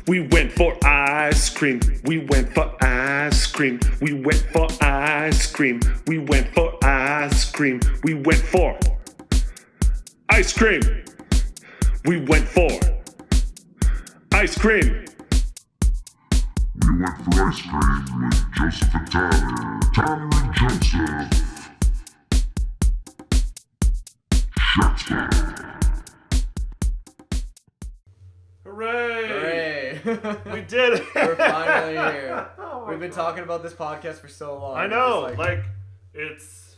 We went for ice cream. We went for ice cream. We went for ice cream. We went for ice cream. We went for ice cream. We went for ice cream. We went for ice cream with Joseph and Tyler. Tyler and Joseph. Shots fired. Hooray! Hooray! We did it! We're finally here. Oh We've been talking about this podcast for so long. I know, It's like, it's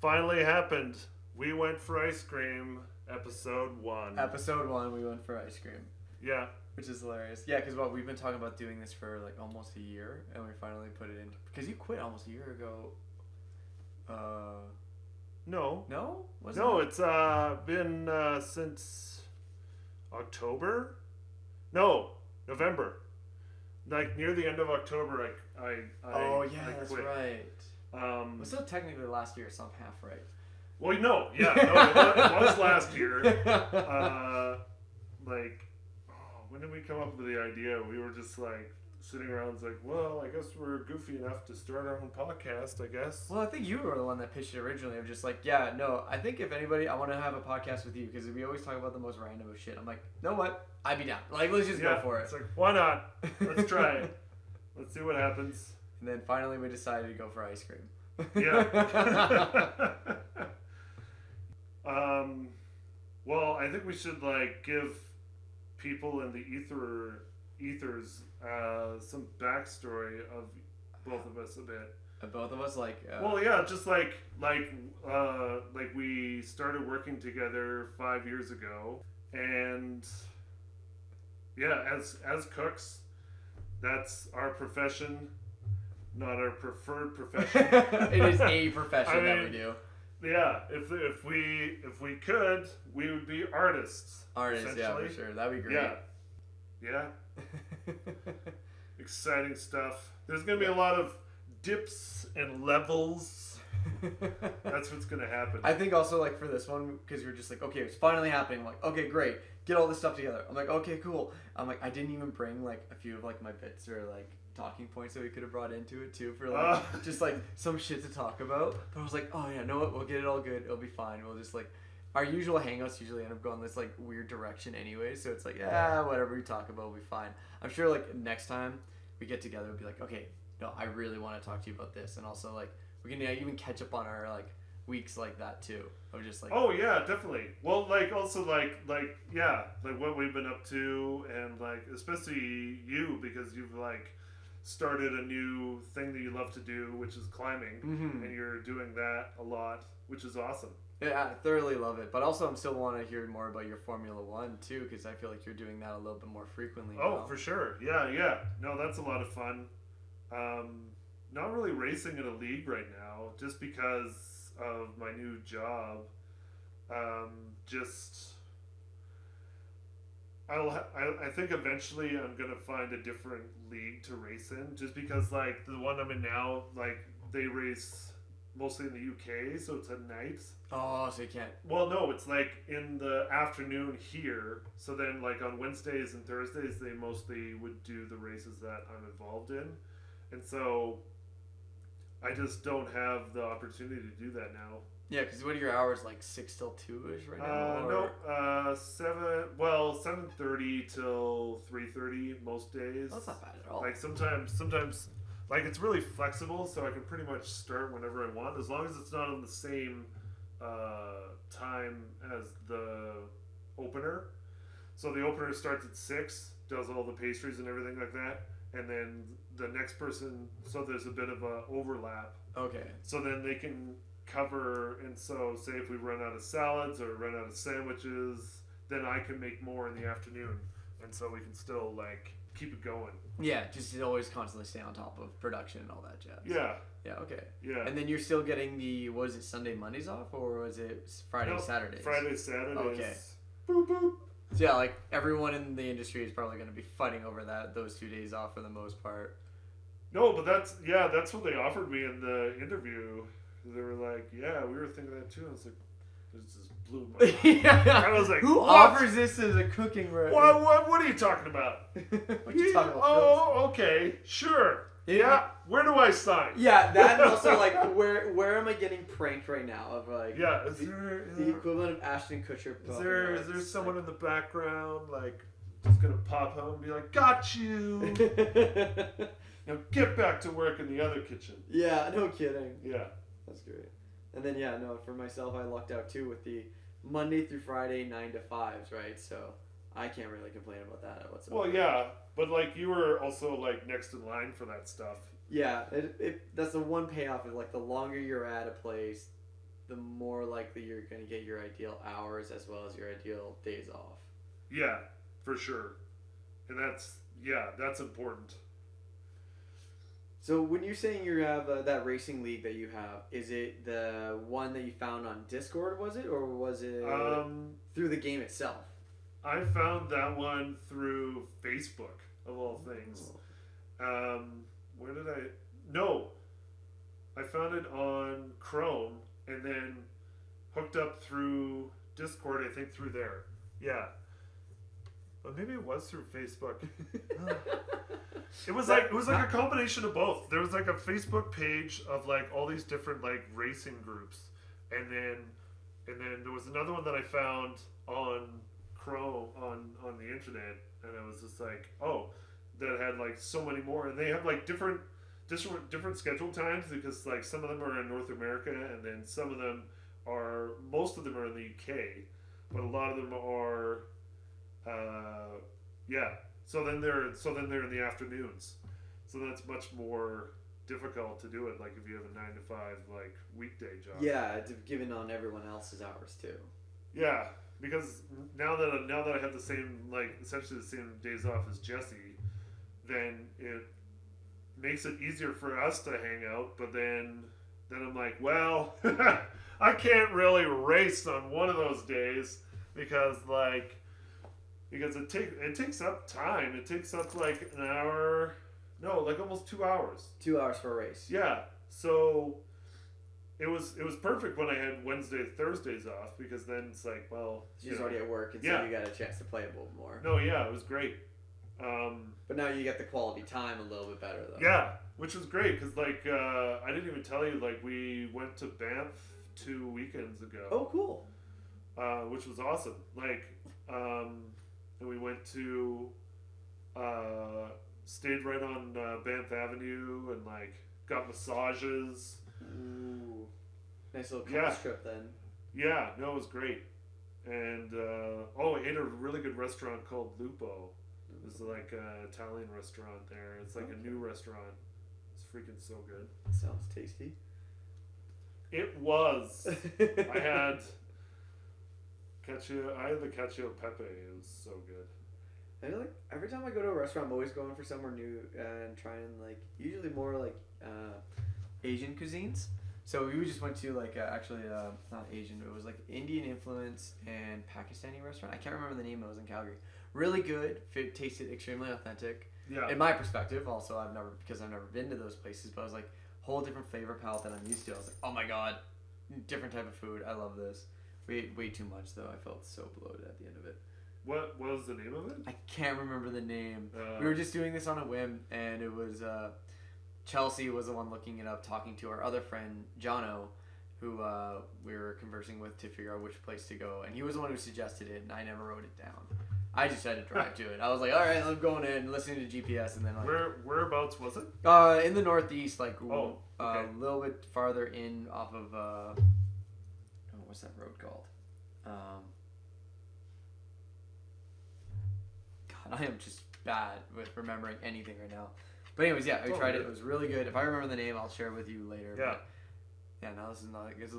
finally happened. We went for ice cream, episode 1. episode 1, we went for ice cream, Yeah. which is hilarious. Yeah, because we've been talking about doing this for like almost a year, and we finally put it in. Because you quit almost a year ago. No. No? Was No, it? it's been since October? No, November. Like near the end of October, Oh yeah, I that's quit. right. Well, still technically last year, so I'm half right. Well, no, yeah, no, it was last year. When did we come up with the idea? We were just like sitting around, it's like, well, I guess we're goofy enough to start our own podcast, I guess. Well, I think you were the one that pitched it originally. I'm just like, yeah, no, I think if anybody, I want to have a podcast with you because we always talk about the most random of shit. I'm like, you know what? I'd be down. Like, let's just go for it. It's like, why not? Let's try it. Let's see what happens. And then finally we decided to go for ice cream. Yeah. Well, I think we should like give people in the ethers some backstory of both of us a bit. Both of us, like... Well, yeah, just like we started working together 5 years ago, and yeah, as cooks, that's our profession, not our preferred profession. It is a profession that we do. Yeah, if we could, we would be artists. Artists, yeah, for sure. That'd be great. Yeah. Exciting stuff. There's gonna be a lot of dips and levels. That's what's gonna happen. I think also like for this one, because you're just like, okay, it's finally happening. I'm like, okay, great. Get all this stuff together. I'm like, okay, cool. I'm like, I didn't even bring like a few of like my bits or like talking points that we could have brought into it too for like just like some shit to talk about. But I was like, oh yeah, know what? We'll get it all good. It'll be fine. We'll just like our usual hangouts usually end up going this like weird direction anyway. So it's like, yeah, whatever we talk about will be fine. I'm sure like next time we get together, we'll be like, okay, no, I really want to talk to you about this, and also like we can even catch up on our like weeks like that too. Of just like, oh yeah, definitely. Well, like also like yeah, like what we've been up to, and like especially you, because you've like started a new thing that you love to do, which is climbing, and you're doing that a lot, which is awesome. Yeah, I thoroughly love it. But also, I'm still want to hear more about your Formula One too, because I feel like you're doing that a little bit more frequently. Oh, now. for sure. Yeah. No, that's a lot of fun. Not really racing in a league right now, just because of my new job. I think eventually I'm gonna find a different league to race in, just because like the one I'm in now, like they race mostly in the UK, so it's at night. Oh, so you can't. Well, no, it's like in the afternoon here. So then, like on Wednesdays and Thursdays, they mostly would do the races that I'm involved in, and so I just don't have the opportunity to do that now. Yeah, because what are your hours, like 6 till 2-ish right now? No, 7:30 till 3:30 most days. That's not bad at all. Like sometimes, like it's really flexible, so I can pretty much start whenever I want, as long as it's not on the same time as the opener. So the opener starts at 6, does all the pastries and everything like that, and then the next person, so there's a bit of a overlap. Okay. So then they can cover, and so say if we run out of salads or run out of sandwiches, then I can make more in the afternoon, and so we can still like keep it going. Yeah, just to always constantly stay on top of production and all that jazz. Yeah. Yeah, okay. Yeah. And then you're still getting the, was it Sunday, Mondays off, or was it Friday, Nope, Saturdays? Friday, Saturdays. Okay. Boop, boop. So yeah, like everyone in the industry is probably going to be fighting over those 2 days off for the most part. No, but that's what they offered me in the interview. They were like, yeah, we were thinking that too. I was like, this is blew my mind. I was like, who what? offers this as a cooking recipe? What are you talking about? What you talking about? Oh, okay, sure. Yeah, where do I sign? Yeah, that and also like where am I getting pranked right now? Of like Yeah, the equivalent of Ashton Kutcher. is there someone in the background like just gonna pop home and be like, got you? Now get back to work in the other kitchen. Yeah, no kidding. Yeah. That's great. And then yeah, no, for myself I lucked out too with the Monday through Friday 9 to 5s, right? So I can't really complain about that whatsoever. Well, yeah, but like you were also like next in line for that stuff. Yeah, that's the one payoff is like the longer you're at a place, the more likely you're gonna get your ideal hours as well as your ideal days off. Yeah, for sure. And that's important. So when you're saying you have that racing league that you have, is it the one that you found on Discord, was it? Or was it through the game itself? I found that one through Facebook, of all things. Where did I... No. I found it on Chrome and then hooked up through Discord, I think through there. Yeah. But maybe it was through Facebook. It was like a combination of both. There was like a Facebook page of like all these different like racing groups, and then there was another one that I found on Chrome on the internet, and I was just like, oh, that had like so many more, and they have like different schedule times because like some of them are in North America, and then most of them are in the UK, but a lot of them are, yeah. So then they're in the afternoons, so that's much more difficult to do it. Like if you have a 9 to 5 like weekday job. Yeah, it's given on everyone else's hours too. Yeah, because now that I have the same essentially the same days off as Jesse, then it makes it easier for us to hang out. But then I'm like, well, I can't really race on one of those days because it takes up time. It takes up like an hour, no, like almost 2 hours. 2 hours for a race. Yeah, so it was perfect when I had Wednesday, Thursdays off because then it's like, well, she's already at work, and so you got a chance to play a little more. No, yeah, it was great. But now you get the quality time a little bit better though. Yeah, which was great because I didn't even tell you we went to Banff 2 weekends ago. Oh, cool. Which was awesome. And we went to stayed right on Banff Avenue and got massages. Ooh, nice little couples trip then. Yeah, no, it was great. And I ate at a really good restaurant called Lupo. It's like an Italian restaurant there. It's like a new restaurant. It's freaking so good. Sounds tasty. It was. I had the cacio pepe. It was so good. I feel like every time I go to a restaurant, I'm always going for somewhere new and trying usually more Asian cuisines. So we just went to not Asian, but it was Indian influence and Pakistani restaurant. I can't remember the name. It was in Calgary. Really good. It tasted extremely authentic. Yeah. In my perspective, also I've never been to those places, but I was whole different flavor palette than I'm used to. I was oh my god, different type of food. I love this. We ate way too much though. I felt so bloated at the end of it. What was the name of it? I can't remember the name. We were just doing this on a whim, and it was Chelsea was the one looking it up, talking to our other friend Jono, who we were conversing with to figure out which place to go, and he was the one who suggested it, and I never wrote it down. I just had to drive to it. I was all right, I'm going in, listening to GPS, and then whereabouts was it? In the northeast, okay. A little bit farther in off of what's that road called? God, I am just bad with remembering anything right now. But anyways, yeah, I tried it. It was really good. If I remember the name, I'll share it with you later. Yeah. But yeah, now this is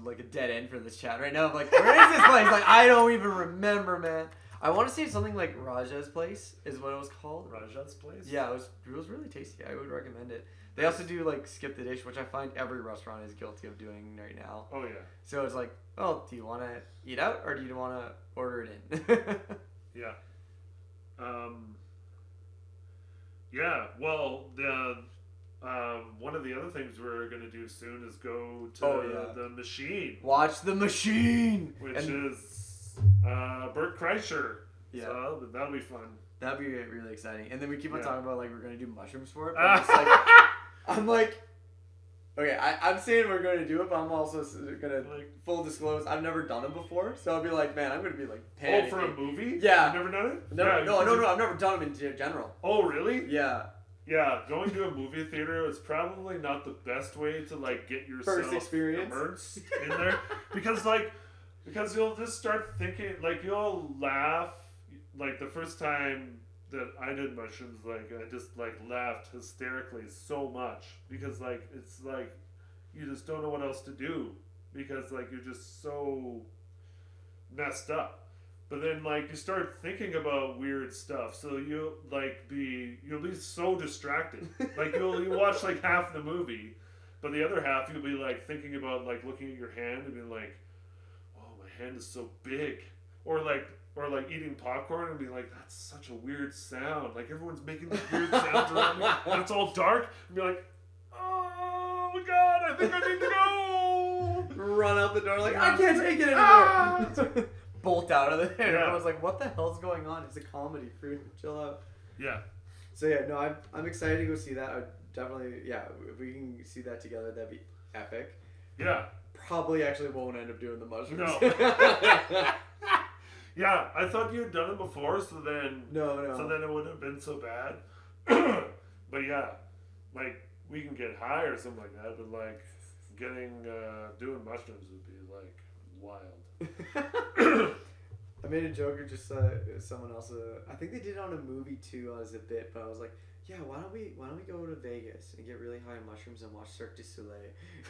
like a dead end for this chat right now. I'm like, where is this place? I don't even remember, man. I want to say something like Raja's Place is what it was called. Raja's Place? Yeah, it was really tasty. I would recommend it. They also do skip the dish, which I find every restaurant is guilty of doing right now. Oh yeah. So it's do you want to eat out or do you want to order it in? Yeah. Yeah. Well, the one of the other things we're gonna do soon is go to the Machine. Watch The Machine, which is Bert Kreischer. Yeah. So that'll be fun. That'd be really exciting. And then we keep on Yeah. talking about like we're gonna do mushrooms for it. But I'm, just like, I'm like, okay, I'm saying we're going to do it, but I'm also gonna Like- full disclose. I've never done it before, so I'll be like, man, I'm gonna be like Oh, panicking. for a movie? Yeah. You've never done it? Never, Yeah, no, because I've never done them in general. Oh, really? Yeah. Yeah, going to a movie theater is probably not the best way to like get yourself First experience. immersed in there because you'll just start thinking like you'll laugh like the first time that I did mushrooms like I just like laughed hysterically so much because like it's like you just don't know what else to do because like you're just so messed up. But then, like, you start thinking about weird stuff, so you'll be so distracted. Like, you'll watch like half the movie, but the other half you'll be like thinking about like looking at your hand and being like, "Oh, my hand is so big," or like eating popcorn and being like, "That's such a weird sound." Like everyone's making these weird sounds around me, and it's all dark. And be like, "Oh my God, I think I need to go." Run out the door like, I can't take it anymore. Ah! Bolt out of there. Yeah. I was like, what the hell's going on? It's a comedy. Chill out. Yeah. So yeah, no, I'm excited to go see that. I definitely, yeah, if we can see that together, that'd be epic. Yeah. Probably actually won't end up doing the mushrooms. No. Yeah, I thought you had done it before, so then no. so then it wouldn't have been so bad. But yeah, like we can get high or something like that, but like doing mushrooms would be like wild. I made a joke or just someone else. I think they did it on a movie too as a bit, but I was like, yeah, why don't we go to Vegas and get really high on mushrooms and watch Cirque du Soleil?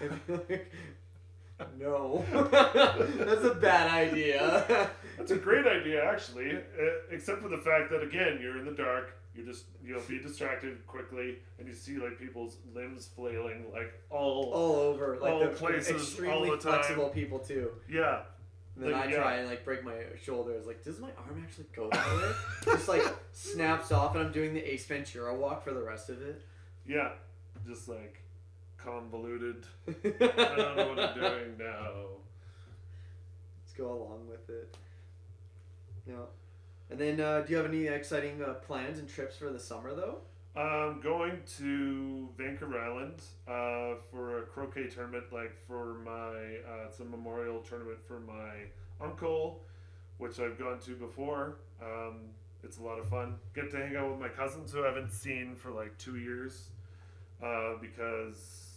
And be like, no, that's a bad idea. That's a great idea, actually. Except for the fact that again, you're in the dark. You'll be distracted quickly, and you see like people's limbs flailing like all over, like all the places, extremely all the time. flexible people too. Yeah. And then Like, I yeah. try and like break my shoulder. It's like, does my arm actually go that way? Just like snaps off, and I'm doing the Ace Ventura walk for the rest of it. Yeah. Just like convoluted. I don't know what I'm doing now. Let's go along with it. Yeah. And then, do you have any exciting plans and trips for the summer though? I'm going to Vancouver Island for a croquet tournament, like for my it's a memorial tournament for my uncle, which I've gone to before. It's a lot of fun. Get to hang out with my cousins who I haven't seen for like 2 years because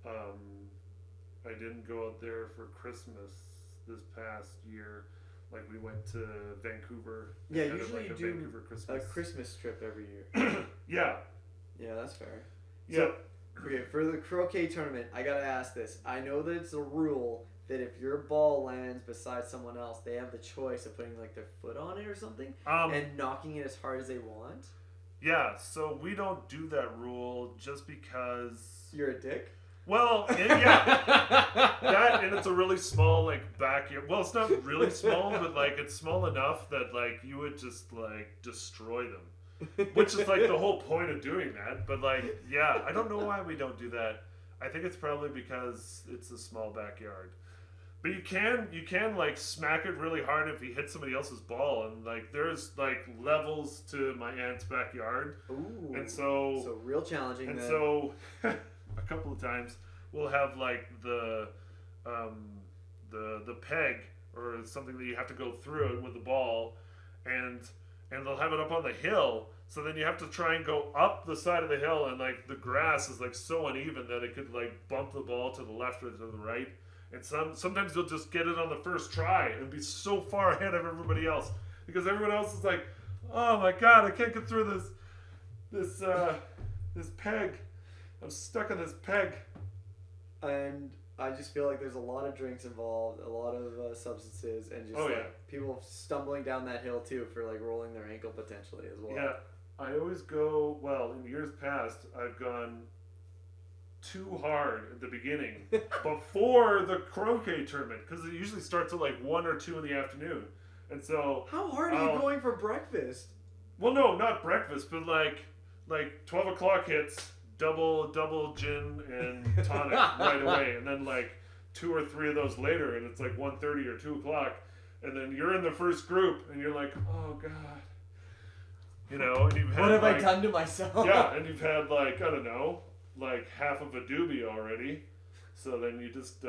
I didn't go out there for Christmas this past year. Like we went to Vancouver. Yeah, and had, usually like, you a do Vancouver a Christmas trip every year. Yeah. Yeah, that's fair. Yeah. So, okay, for the croquet tournament, I gotta ask this. I know that it's a rule that if your ball lands beside someone else, they have the choice of putting like their foot on it or something and knocking it as hard as they want. Yeah, so we don't do that rule just because. You're a dick. Well, yeah, that and it's a really small like backyard. Well, it's not really small, but like it's small enough that like you would just like destroy them, which is like the whole point of doing that. But like, yeah, I don't know why we don't do that. I think it's probably because it's a small backyard. But you can like smack it really hard if you hit somebody else's ball, and like there's like levels to my aunt's backyard, Ooh. and so real challenging. and then. so a couple of times we'll have like the peg or something that you have to go through it with the ball, and they'll have it up on the hill. So then you have to try and go up the side of the hill, and like the grass is like so uneven that it could like bump the ball to the left or to the right. And sometimes you'll just get it on the first try and be so far ahead of everybody else because everyone else is like, "Oh my God, I can't get through this peg. I'm stuck on this peg." And I just feel like there's a lot of drinks involved, a lot of substances, and just people stumbling down that hill too for like rolling their ankle potentially as well. Yeah, I always go. Well, in years past, I've gone too hard at the beginning before the croquet tournament because it usually starts at like 1 or 2 in the afternoon, and so How hard are you going for breakfast? well, no, not breakfast, but like 12 o'clock hits, double gin and tonic right away, and then like 2 or 3 of those later, and it's like 1:30 or 2 o'clock, and then you're in the first group, and you're like, oh god, you know, and you've had What have I like, done to myself? yeah, and you've had like I don't know, like half of a doobie already, so then you just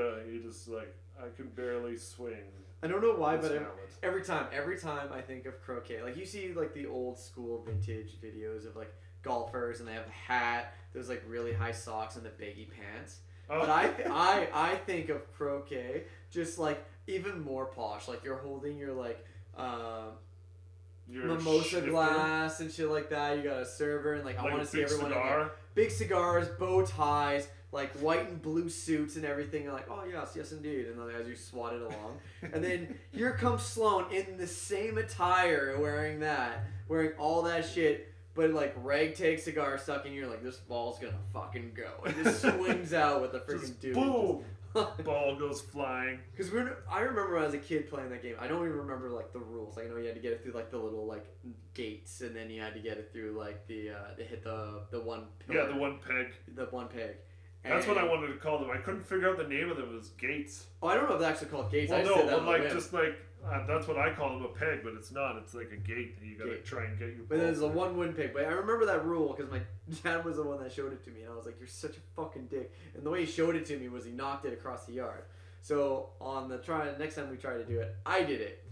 like I can barely swing. I don't know why, this but mallet. every time I think of croquet, like you see like the old school vintage videos of like golfers and they have the hat, those like really high socks and the baggy pants. Oh. But I think of croquet just like even more posh. Like you're holding your like Your mimosa shifter, glass and shit like that. You got a server and like I like want a to see big everyone in cigar. there. Big cigars, bow ties, like white and blue suits and everything. You're like, oh yes indeed. And then as you swat it along, and then here comes Sloan in the same attire, wearing all that shit. But like ragtag cigar stuck in, you're like, this ball's gonna fucking go. And just swings out with a freaking Just dude. boom, ball goes flying. Because I remember when I was a kid playing that game. I don't even remember like the rules. Like, I know you had to get it through like the little like gates, and then you had to get it through like the hit the one pillar, Yeah, the one peg. the one peg. That's what I And- wanted to call them. I couldn't figure out the name of them. It was gates. Oh, I don't know if they're actually called gates. Well, I just no, said that but on the like whim. just like that's what I call them, a peg, but it's not. It's like a gate that you gotta Gate. try and get your. But there's a ball through. one win pick. But I remember that rule because my dad was the one that showed it to me, and I was like, "You're such a fucking dick." And the way he showed it to me was he knocked it across the yard. So on the next time we tried to do it, I did it.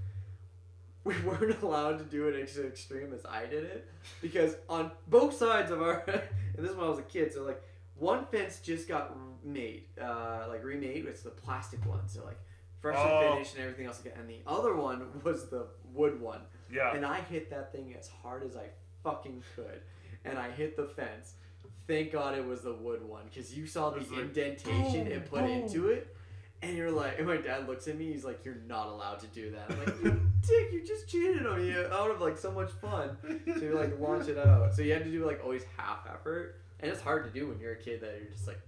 We weren't allowed to do it as extreme as I did it because on both sides of our, and this is when I was a kid, so like one fence just got made, like remade. It's the plastic one, so like fresh and finished and everything else. And the other one was the wood one. Yeah. And I hit that thing as hard as I fucking could. And I hit the fence. Thank God it was the wood one. Because you saw the It's like, indentation boom, it put boom. into it. And you're like, and my dad looks at me. He's like, "You're not allowed to do that." I'm like, "You dick, you just cheated on me out of like so much fun." So you like launch it out. So you had to do like always half effort. And it's hard to do when you're a kid that you're just like,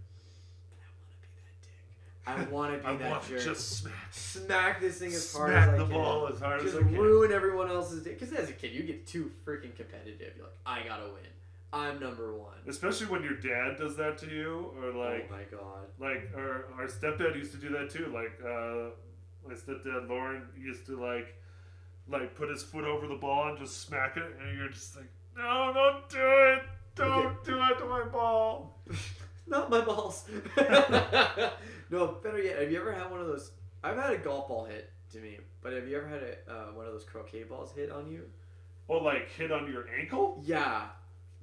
I want to be I that want to jerk. just Smack this thing as hard smack as I the can. ball as hard as Just I can. ruin everyone else's day. Because as a kid, you get too freaking competitive. You're like, I gotta win. I'm number one. Especially when your dad does that to you, or like, oh my god. like our stepdad used to do that too. Like, my stepdad Lauren used to like put his foot over the ball and just smack it, and you're just like, no, don't do it, don't do it to my ball. Not my balls. No, better yet, have you ever had one of those? I've had a golf ball hit to me, but have you ever had one of those croquet balls hit on you? Oh, like hit on your ankle? Yeah,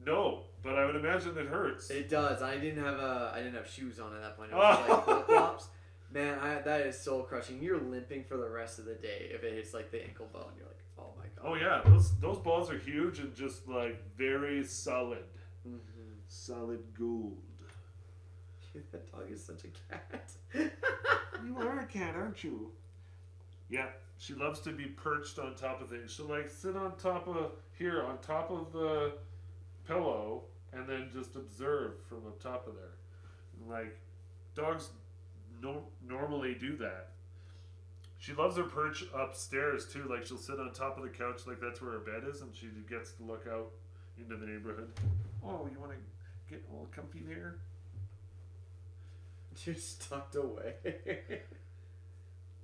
No, but I would imagine it hurts. it does. I didn't have shoes on at that point. It was like flip flops. Man, that is soul crushing. You're limping for the rest of the day if it hits like the ankle bone. You're like, oh my god. Oh yeah, those balls are huge and just like very solid, Mm-hmm. solid gold. That dog is such a cat. You are a cat, aren't you? Yeah, she loves to be perched on top of things. She'll like sit on top of the pillow and then just observe from the top of there. Like dogs normally do that. She loves her perch upstairs too. Like she'll sit on top of the couch, like that's where her bed is, and she gets to look out into the neighborhood. Oh, you want to get all comfy there? Just tucked away.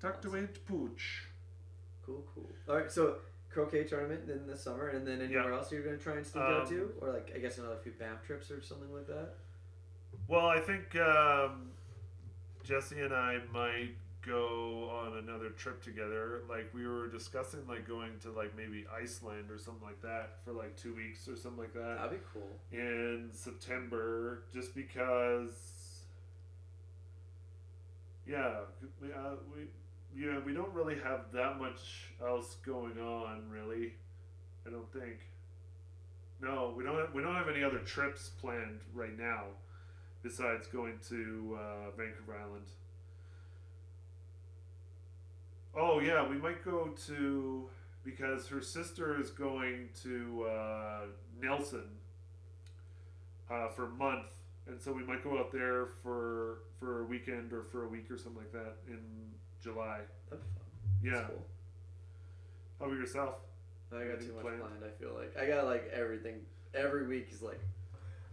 Tucked away to pooch. Cool. All right, so croquet tournament in the summer, and then anywhere else you're gonna try and sneak out to, or like I guess another few Banff trips or something like that. Well, I think Jesse and I might go on another trip together. Like we were discussing, like going to like maybe Iceland or something like that for like 2 weeks or something like that That'd be cool. in September, just because. Yeah, we don't really have that much else going on, really. I don't think. No, we don't have any other trips planned right now, besides going to Vancouver Island. Oh yeah, we might go to, because her sister is going to Nelson for a month. And so we might go out there for a weekend or for a week or something like that in July. That'd be fun. Yeah. That's cool. How about yourself? I got Anything too much planned? planned. I feel like I got like everything. Every week is like,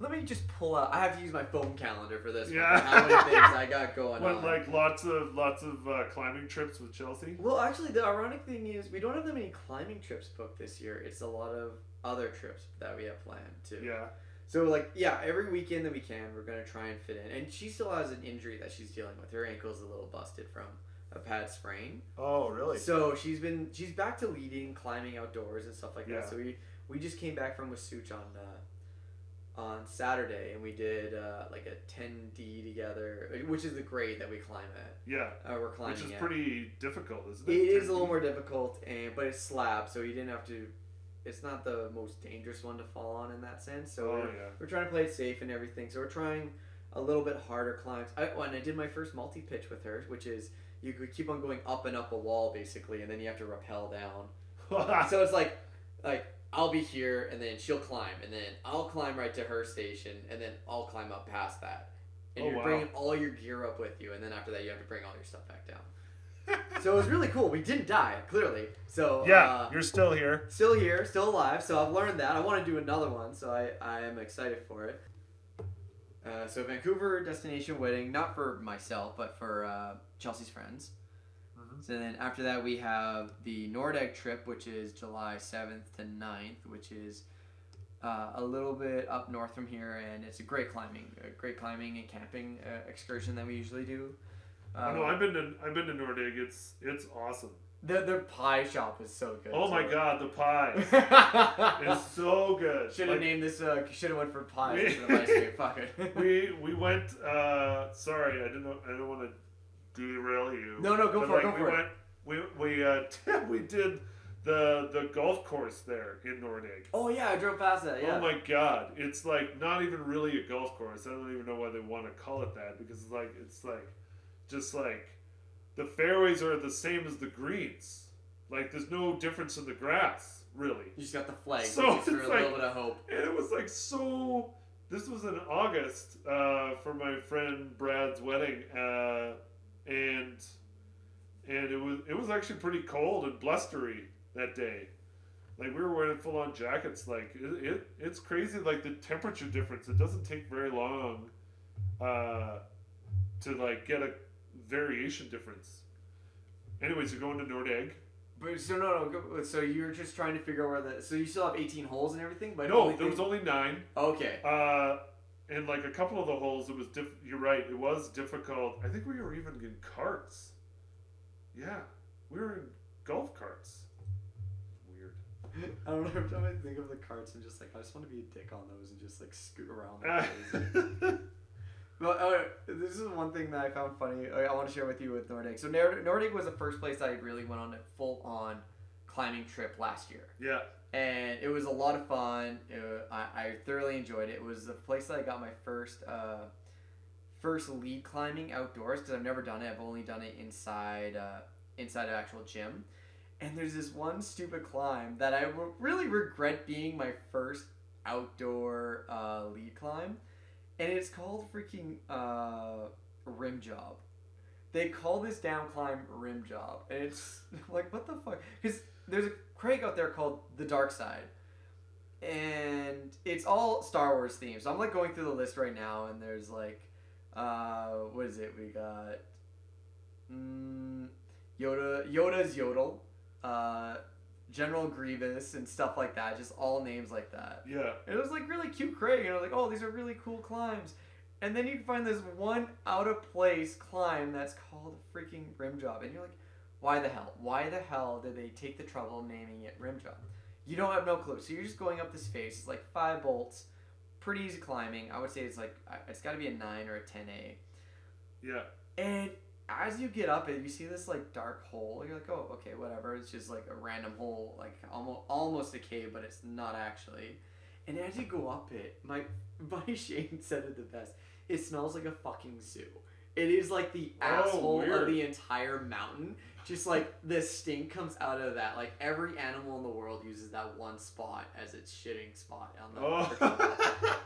Let me just pull out. I have to use my phone calendar for this. Yeah. One. How many things I got going What, on? like lots of climbing trips with Chelsea? Well, actually, the ironic thing is we don't have that many climbing trips booked this year. It's a lot of other trips that we have planned too. Yeah. So like, yeah, every weekend that we can, we're gonna try and fit in. And she still has an injury that she's dealing with. Her ankle's a little busted from a pad sprain. Oh, really? So she's back to leading, climbing outdoors and stuff like Yeah. that. So we just came back from Wasuch on Saturday, and we did like a 10D together, which is the grade that we climb at. Yeah. We're climbing Which is at. pretty difficult, isn't it? It is a little more difficult, but it's slab, so you didn't have to. It's not the most dangerous one to fall on in that sense. So we're trying to play it safe and everything. So we're trying a little bit harder climbs. And I did my first multi-pitch with her, which is you could keep on going up and up a wall basically, and then you have to rappel down. So it's like I'll be here, and then she'll climb, and then I'll climb right to her station, and then I'll climb up past that. And you're bringing all your gear up with you, and then after that you have to bring all your stuff back down. So it was really cool. We didn't die, clearly. So yeah, you're still here. Still here, still alive. So I've learned that. I want to do another one, so I am excited for it. So Vancouver destination wedding, not for myself, but for Chelsea's friends. Mm-hmm. So then after that we have the Nordegg trip, which is July 7th to 9th, which is a little bit up north from here, and it's a great climbing and camping excursion that we usually do. No, I've been to Nordegg. It's awesome. Their pie shop is so good. Oh my god, the pie is so good. Should have named this. Should have went for pies instead of ice cream. Fuck it. we went. Sorry, I don't want to derail you. No, go for it. We did the golf course there in Nordegg. Oh yeah, I drove past that. Yeah. Oh my god, it's like not even really a golf course. I don't even know why they want to call it that, because it's just like the fairways are the same as the greens. Like there's no difference in the grass, really. You just got the flag, So which is for a little bit of hope. And it was like so. This was in August for my friend Brad's wedding, and it was actually pretty cold and blustery that day. Like we were wearing full on jackets. Like it's crazy. Like the temperature difference. It doesn't take very long to like get a variation difference. Anyways, you're going to Nordegg. But so you're just trying to figure out so you still have 18 holes and everything, but No, there was only 9. Okay. And like a couple of the holes, it was you're right, it was difficult. I think we were even in carts. Yeah, we were in golf carts. Weird. I don't know. Every time I think of the carts, I'm just like, I just want to be a dick on those and just like scoot around. Well, this is one thing that I found funny. I want to share with you with Nordegg. So Nordegg was the first place I really went on a full-on climbing trip last year. Yeah. And it was a lot of fun. I thoroughly enjoyed it. It was the place that I got my first lead climbing outdoors, because I've never done it. I've only done it inside an actual gym. And there's this one stupid climb that I really regret being my first outdoor lead climb. And it's called freaking rim job. They call this down climb rim job. And it's like, what the fuck? Because there's a crag out there called The Dark Side. And it's all Star Wars themed. So I'm like going through the list right now, and there's like, what is it? We got Yoda's Yodel, General Grievous, and stuff like that. Just all names like that. Yeah. It was like really cute crag, and I was like, oh, these are really cool climbs. And then you can find this one out of place climb that's called freaking rim job, and you're like, why the hell? Why the hell did they take the trouble of naming it rim job? You don't have no clue. So you're just going up this face. It's like 5 bolts, pretty easy climbing. I would say it's got to be a 9 or a 10A. Yeah. And as you get up it, you see this like dark hole. You're like, oh, okay, whatever. It's just like a random hole, like almost a cave, but it's not actually. And as you go up it, my Shane said it the best. It smells like a fucking zoo. It is like the asshole of the entire mountain. Just like the stink comes out of that. Like every animal in the world uses that one spot as its shitting spot on the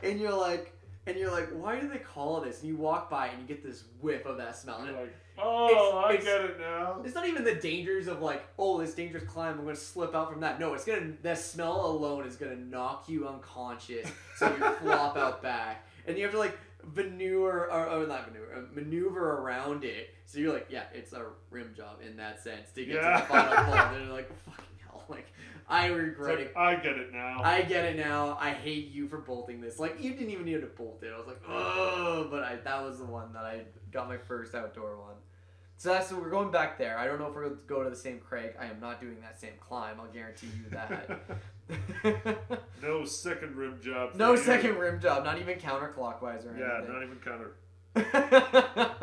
and you're like, and you're like, why do they call it this? And you walk by and you get this whiff of that smell. And You're like, oh, I it's- get it now. it's not even the dangers of like, oh, this dangerous climb, I'm gonna slip out from that. No, it's gonna, that smell alone is gonna knock you unconscious, so you flop out back, and you have to like maneuver maneuver around it. So you're like, yeah, it's a rim job in that sense to get Yeah. to the final bolt. And you're like, fucking hell, like I It's regret it. like, I get it now. I get it now. I hate you for bolting this. Like, you didn't even need to bolt it. I was like, oh, but that was the one that I got my first outdoor one. So we're going back there. I don't know if we're going to go to the same crag. I am not doing that same climb. I'll guarantee you that. No second rim job. for No you. second rim job. Not even counterclockwise or Yeah, anything. not even counter.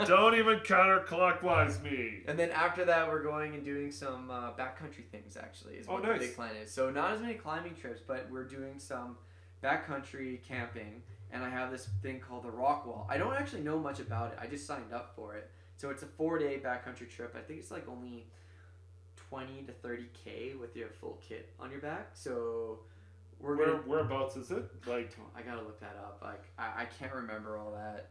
Don't even counterclockwise me. And then after that, we're going and doing some backcountry things, actually, is Oh, what nice. the big plan is. So not as many climbing trips, but we're doing some backcountry camping, and I have this thing called the Rock Wall. I don't actually know much about it. I just signed up for it. So it's a 4-day backcountry trip. I think it's like only 20 to 30K with your full kit on your back. So we're going to... Whereabouts is it? Like, I gotta look that up. Like, I can't remember all that.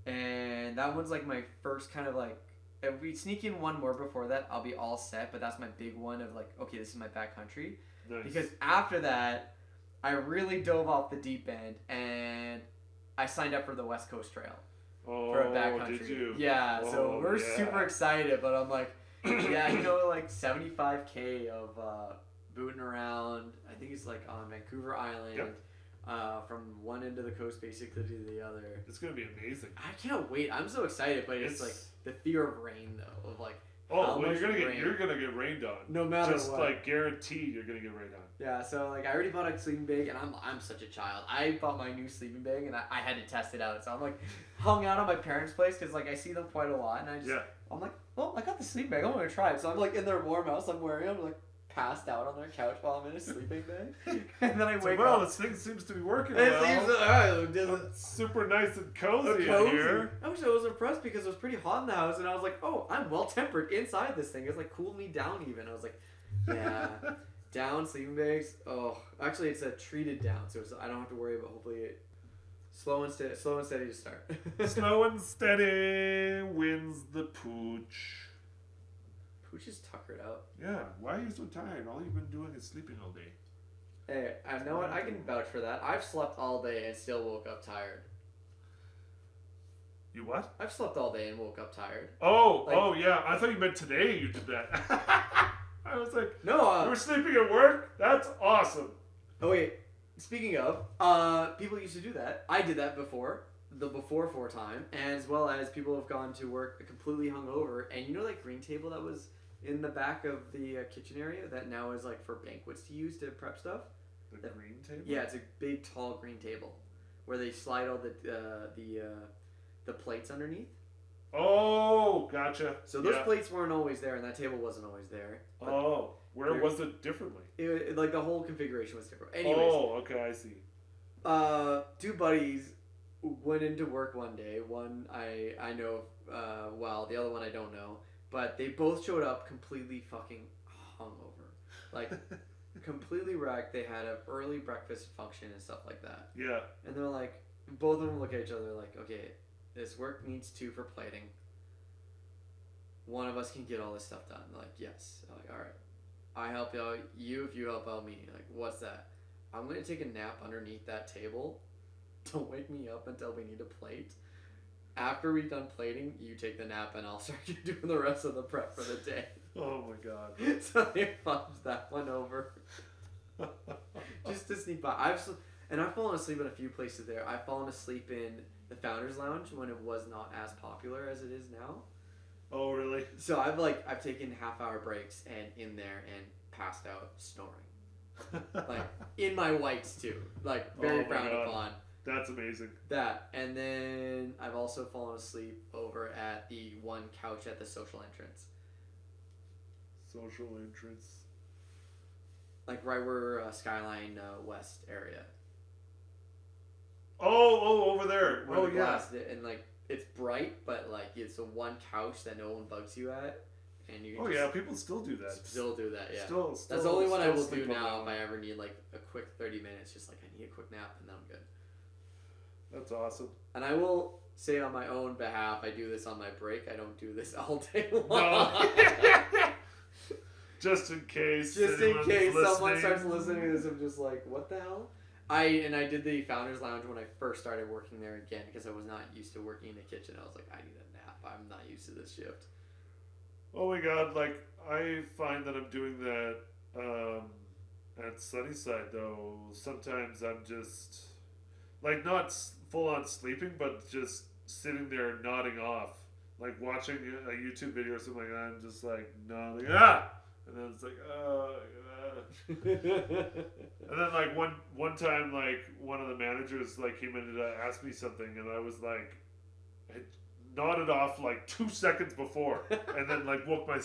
And that one's like my first kind of like, if we sneak in one more before that, I'll be all set. But that's my big one of like, okay, this is my backcountry. nice. Because after that, I really dove off the deep end and I signed up for the West Coast Trail for a backcountry. did you? Yeah, so Oh, we're yeah. super excited. But I'm like, yeah, like 75K of booting around. I think it's like on Vancouver Island. Yep. From one end of the coast basically to the other. It's gonna be amazing. I can't wait. I'm so excited, but it's like the fear of rain though. Of like, Oh, how well, much rain? you're gonna get rained on. No matter Just what. like guaranteed, you're gonna get rained on. Yeah, so like I already bought a sleeping bag, and I'm such a child. I bought my new sleeping bag, and I had to test it out. So I'm like hung out at my parents' place because like I see them quite a lot, and Yeah. I'm like, well, I got the sleeping bag. I'm gonna try it. So I'm like in their warm house. I'm wearing. I'm like passed out on their couch while I'm in a sleeping bag, and then I So, wake well, up. this thing seems to be working It well. seems It's super nice and cozy, in cozy. here. I wish I was impressed because it was pretty hot in the house, and I was like, oh, I'm well tempered inside this thing. It's like cooled me down even. I was like, yeah, down sleeping bags. Oh, actually, it's a treated down, so I don't have to worry about. Hopefully, it slow and steady to start. Slow and steady wins the pooch. Pooch is tuckered out. Yeah, why are you so tired? All you've been doing is sleeping all day. Hey, I know what I can vouch for that. I've slept all day and still woke up tired. You what? I've slept all day and woke up tired. Oh, Like- oh yeah. I thought you meant today you did that. I was like, No, you were sleeping at work? That's awesome. oh wait. Speaking of, people used to do that. I did that before, the before time, as well as people have gone to work completely hungover. And you know that green table that was in the back of the kitchen area that now is like for banquets to use to prep stuff? The green table? Yeah, it's a big tall green table where they slide all the plates underneath. Oh, gotcha. So those Yeah. plates weren't always there, and that table wasn't always there. But Oh, where There- was it differently? like the whole configuration was different. Anyways, Oh, okay, I see. two buddies went into work one day. One I know well, the other one I don't know. But they both showed up completely fucking hungover, like completely wrecked. They had an early breakfast function and stuff like that. Yeah. And they're like, both of them look at each other like, okay, this work needs 2 for plating. One of us can get all this stuff done. They're like, yes. I'm like, all right. I help out you if you help out me. Like, what's that? I'm gonna take a nap underneath that table. Don't wake me up until we need a plate. After we've done plating, you take the nap and I'll start doing the rest of the prep for the day. Oh my god. So they fudged that one over just to sneak by. I've fallen asleep in a few places there. I've fallen asleep in the Founders Lounge when it was not as popular as it is now. Oh, really? So I've taken half-hour breaks and in there and passed out snoring, like in my whites too, like very Oh my frowned God. upon. That's amazing. That, and then I've also fallen asleep over at the one couch at the social entrance, Social entrance. like right where Skyline West area. Oh, over there. Where Oh, the yeah. glass and like it's bright, but like it's the one couch that no one bugs you at, and you can Oh, just yeah, people still do that. still do that. Yeah, Still, that's the only one I still will sleep do on now that if one. I ever need like a quick 30 minutes. Just like I need a quick nap and then I'm good. That's awesome. And I will say on my own behalf, I do this on my break. I don't do this all day long. No. Just in case. Just in anyone's case someone listening. starts listening to this, I'm just like, what the hell? I did the Founders Lounge when I first started working there again because I was not used to working in a kitchen. I was like, I need a nap. I'm not used to this shift. Oh my god, like, I find that I'm doing that at Sunnyside, though. Sometimes I'm just, like, not full on sleeping, but just sitting there nodding off. Like, watching a YouTube video or something like that, I'm just, like, nodding, and then it's like, and then, like, one time, like, one of the managers, like, came in to ask me something, and I was, like, had nodded off, like, 2 seconds before, and then, like, woke my,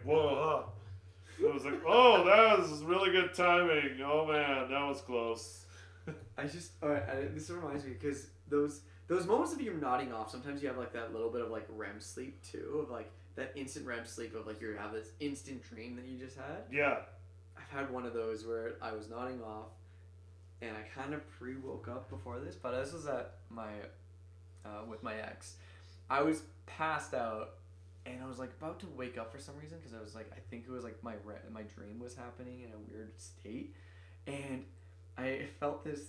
whoa, I was like, oh, that was really good timing. Oh, man, that was close. This reminds me because those moments of you nodding off, sometimes you have like that little bit of like REM sleep too, of like that instant REM sleep of like you have this instant dream that you just had. Yeah. I've had one of those where I was nodding off, and I kind of woke up before this, but this was at my with my ex. I was passed out, and I was like about to wake up for some reason because I was like, I think it was like my dream was happening in a weird state, and I felt this.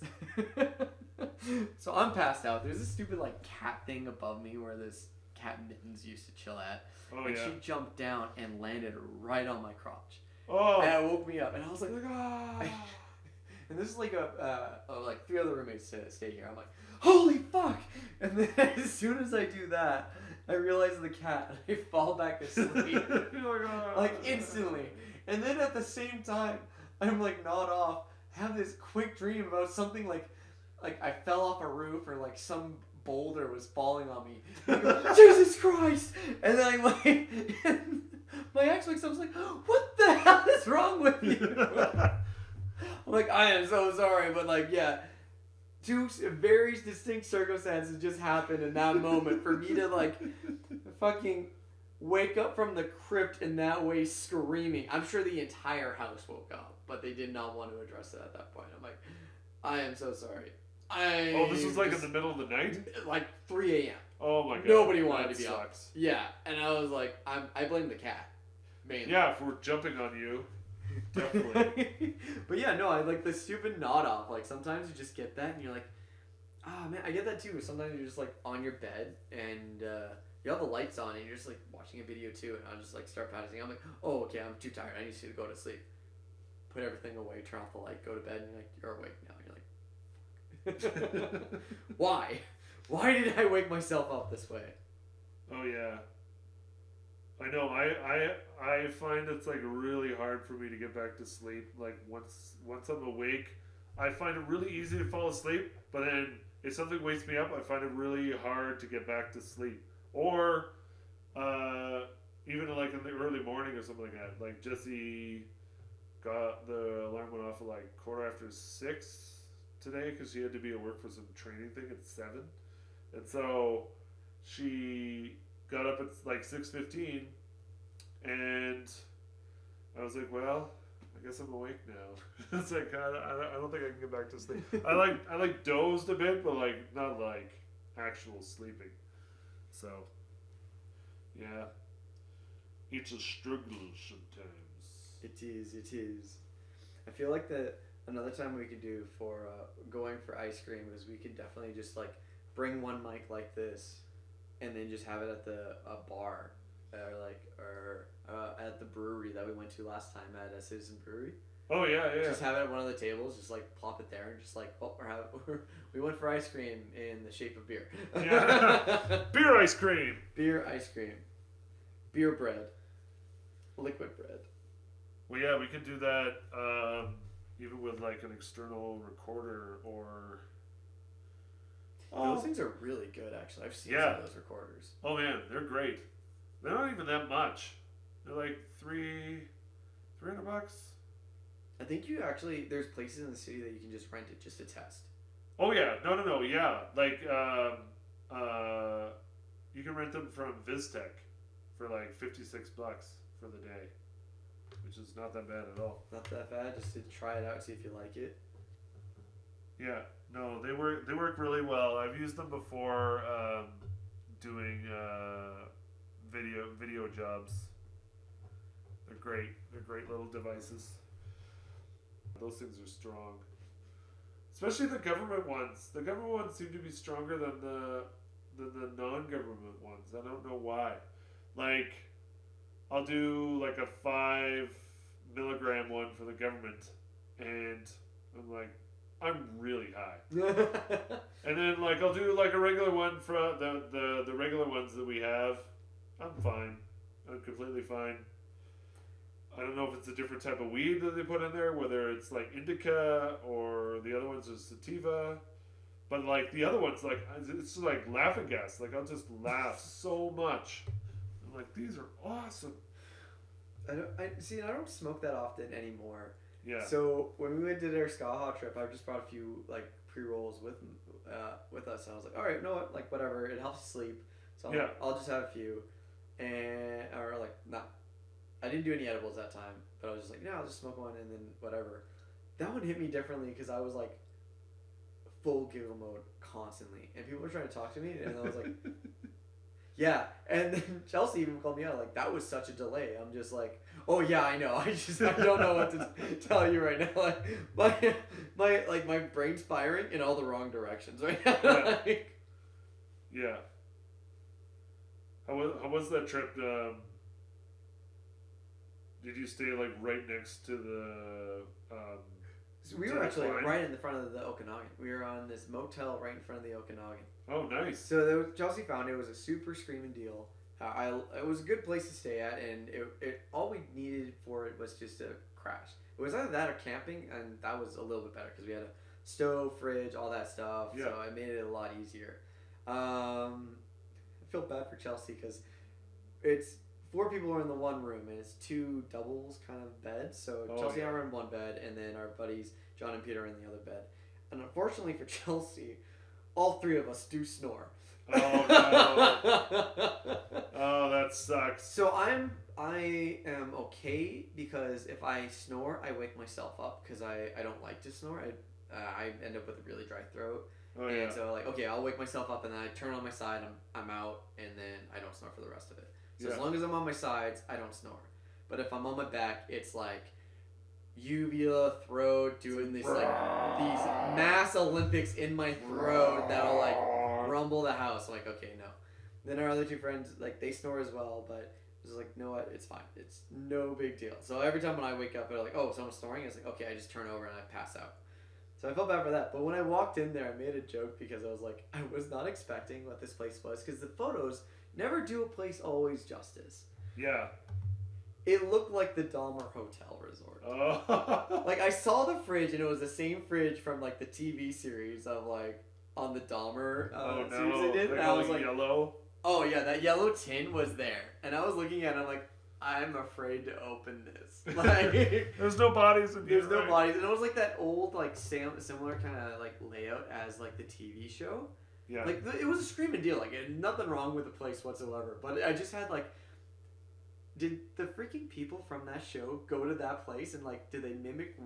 So I'm passed out. There's this stupid like cat thing above me where this cat Mittens used to chill at, and yeah. she jumped down and landed right on my crotch. Oh. And it woke me up, and I was like, ah. And this is like like 3 other roommates stay here. I'm like, holy fuck! And then as soon as I do that, I realize the cat, and I fall back asleep, like instantly. And then at the same time, I'm like nod off, have this quick dream about something like I fell off a roof or like some boulder was falling on me. Like, Jesus Christ! And then I'm like, and my ex wakes up, I was like, what the hell is wrong with you? I'm like, I am so sorry, but like, yeah, 2 very distinct circumstances just happened in that moment for me to like fucking wake up from the crypt in that way screaming. I'm sure the entire house woke up, but they did not want to address it at that point. I'm like, I am so sorry. This was like in the middle of the night? Like 3 a.m. Oh my god. Nobody wanted that to be up. sucks. Yeah, and I was like, I blame the cat, mainly. Yeah, if we're jumping on you, definitely. But yeah, no, I like the stupid nod off. Like sometimes you just get that, and you're like, oh man, I get that too. Sometimes you're just like on your bed and you have the lights on, and you're just like watching a video too, and I'll just like start passing. I'm like, oh okay, I'm too tired. I need to go to sleep. Put everything away, turn off the light, go to bed, and you're like, you're awake now. You're like, why? Why did I wake myself up this way? Oh yeah. I know. I find it's like really hard for me to get back to sleep. Like once I'm awake, I find it really easy to fall asleep. But then if something wakes me up, I find it really hard to get back to sleep. Or even like in the early morning or something like that. Like Jessie got the alarm went off at like 6:15 today because she had to be at work for some training thing at 7, and so she got up at like 6:15, and I was like, well, I guess I'm awake now. It's like I don't think I can get back to sleep. I like dozed a bit, but like not like actual sleeping. So yeah, it's a struggle sometimes. It is. I feel like another time we could do for going for ice cream is we could definitely just like bring one mic like this, and then just have it at the bar, or at the brewery that we went to last time at Citizen Brewery. Oh yeah. Just have it at one of the tables, just like plop it there, and just like, oh, we went for ice cream in the shape of beer. Yeah. Beer ice cream. Beer ice cream. Beer bread. Liquid bread. Well, yeah, we could do that even with like an external recorder or. Those things are really good, actually. I've seen some of those recorders. Oh man, they're great. They're not even that much. They're like $300. I think there's places in the city that you can just rent it just to test. Oh yeah, no, yeah. Like you can rent them from VizTech for like $56 for the day, which is not that bad at all. Not that bad, just to try it out, see if you like it. Yeah, no, they work really well. I've used them before doing video jobs. They're great. They're great little devices. Those things are strong, especially the government ones. The government ones seem to be stronger than the non-government ones. I don't know why. Like, I'll do like a 5 milligram one for the government, and I'm like, I'm really high. And then like I'll do like a regular one for the regular ones that we have. I'm fine. I'm completely fine. I don't know if it's a different type of weed that they put in there, whether it's like indica or the other ones are sativa. But like the other ones, like it's just like laughing gas. Like I'll just laugh so much. I'm like, these are awesome. I don't smoke that often anymore. Yeah. So when we went to our Skaha trip, I just brought a few like pre-rolls with us, and I was like, all right, you know what, like whatever, it helps sleep, so Yeah. I'll just have a few, and or like not, I didn't do any edibles that time, but I was just like, I'll just smoke one and then whatever. That one hit me differently because I was like full giggle mode constantly, and people were trying to talk to me, and I was like. Yeah, and then Chelsea even called me out, like, that was such a delay. I'm just like, oh yeah, I know. I don't know what to tell you right now. Like, my brain's firing in all the wrong directions right now. Yeah. Yeah. How was that trip? Did you stay like right next to the? So we were actually right in the front of the Okanagan. We were on this motel right in front of the Okanagan. Oh, nice. So Chelsea found it was a super screaming deal. It was a good place to stay at, and it all we needed for it was just a crash. It was either that or camping, and that was a little bit better because we had a stove, fridge, all that stuff. Yeah. So it made it a lot easier. I feel bad for Chelsea because it's 4 people are in the one room, and it's 2 doubles kind of beds. So Chelsea and I were in one bed, and then our buddies John and Peter are in the other bed. And unfortunately for Chelsea, all 3 of us do snore. Oh no! Oh, that sucks. So I am okay because if I snore, I wake myself up because I don't like to snore. I end up with a really dry throat. Oh and yeah. so like, okay, I'll wake myself up and then I turn on my side. I'm out, and then I don't snore for the rest of it. So as long as I'm on my sides, I don't snore. But if I'm on my back, it's like uvula, throat, doing this like these mass Olympics in my throat that'll like rumble the house. I'm like, okay, no. Then our other 2 friends, like, they snore as well, but it's like, you know what, it's fine. It's no big deal. So every time when I wake up, they're like, oh, someone's snoring. It's like, okay, I just turn over and I pass out. So I felt bad for that. But when I walked in there, I made a joke because I was like, I was not expecting what this place was because the photos never do a place always justice. Yeah. It looked like the Dahmer Hotel Resort. Oh. Like, I saw the fridge, and it was the same fridge from, like, the TV series of, like, on the Dahmer series they did. Like, and I was like, yellow. oh, yeah, that yellow tin was there. And I was looking at it, and I'm like, I'm afraid to open this. Like, There's no bodies in here. there's no bodies. And it was, like, that old, like, similar kind of, like, layout as, like, the TV show. Yeah. Like, it was a screaming deal. Like, nothing wrong with the place whatsoever. But I just had, like, did the freaking people from that show go to that place and like did they mimic